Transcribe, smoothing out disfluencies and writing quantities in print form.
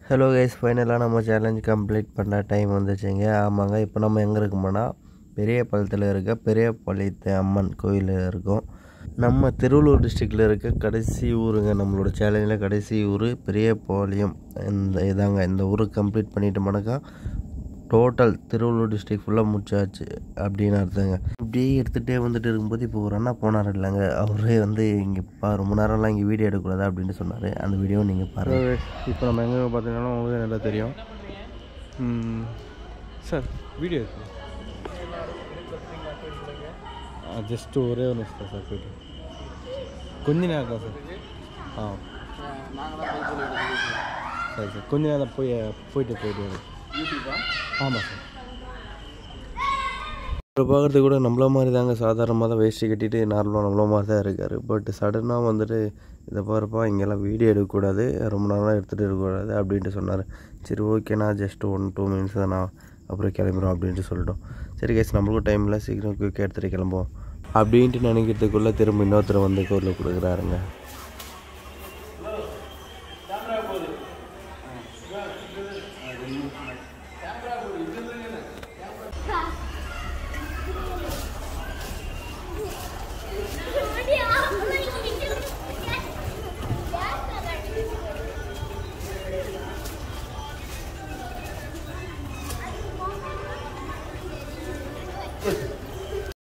Hello guys, ஃபைனலாக நம்ம challenge complete பண்ண டைம் வந்துச்சுங்க. ஆமாங்க, இப்போ நம்ம எங்கே இருக்கோம்னா பெரியபாளையத்தில் இருக்க பெரியபாளையத்து அம்மன் கோயில் இருக்கோம். நம்ம திருவள்ளூர் டிஸ்ட்ரிக்டில் இருக்க கடைசி ஊருங்க. நம்மளோட சேலஞ்சில் கடைசி ஊர் பெரியபாளையம். இந்த ஊருக்கு கம்ப்ளீட் பண்ணிட்டோம்னாக்கா டோட்டல் திருவள்ளூர் டிஸ்ட்ரிக் ஃபுல்லாக முடிச்சாச்சு அப்படின்னு அர்த்தங்க. இப்படியே எடுத்துகிட்டே வந்துட்டு இருக்கும்போது இப்போ ஒரு அண்ணா போனார் இல்லைங்க, அவரே இங்கே ரொம்ப நேரம்லாம் இங்கே வீடியோ எடுக்கக்கூடாது அப்படின்னு சொன்னார். அந்த வீடியோவை நீங்கள் பாருங்கள். இப்போ நம்ம எங்கே பார்த்தீங்கன்னா உங்களுக்கு நல்லா தெரியும் சார். வீடியோ இருக்கு ஜஸ்ட்டு ஒரே ஒரு நிமிஷம் சார், போய்ட்டு கொஞ்ச நேரம் தான் சார். சரி சார், கொஞ்ச நேரம் போயிட்டு ஆமாம் சார். இப்போ பார்க்குறதுக்கு கூட நம்மள மாதிரி தாங்க, சாதாரணமாக தான் வேஷ்டி கட்டிட்டு நார்மலாக நம்மள மாதிரி தான் இருக்கார். பட் சடனாக இதை பாருப்பா, இங்கெல்லாம் வீடியோ எடுக்கக்கூடாது, ரொம்ப நாளாக எடுத்துகிட்டு இருக்கக்கூடாது அப்படின்ட்டு சொன்னார். சரி ஓகேண்ணா, ஜஸ்ட் 1-2 மினிட்ஸ் தான், நான் அப்புறம் கிளம்புறோம் அப்படின்ட்டு சொல்லிட்டோம். சரி கேஸ், நம்மளுக்கும் டைமில் சீக்கிரம் குயிக்காக எடுத்துகிட்டு கிளம்புவோம் அப்படின்ட்டு நினைக்கிறதுக்குள்ளே திரும்ப இன்னொருத்தர் கோரில் கொடுக்குறாருங்க.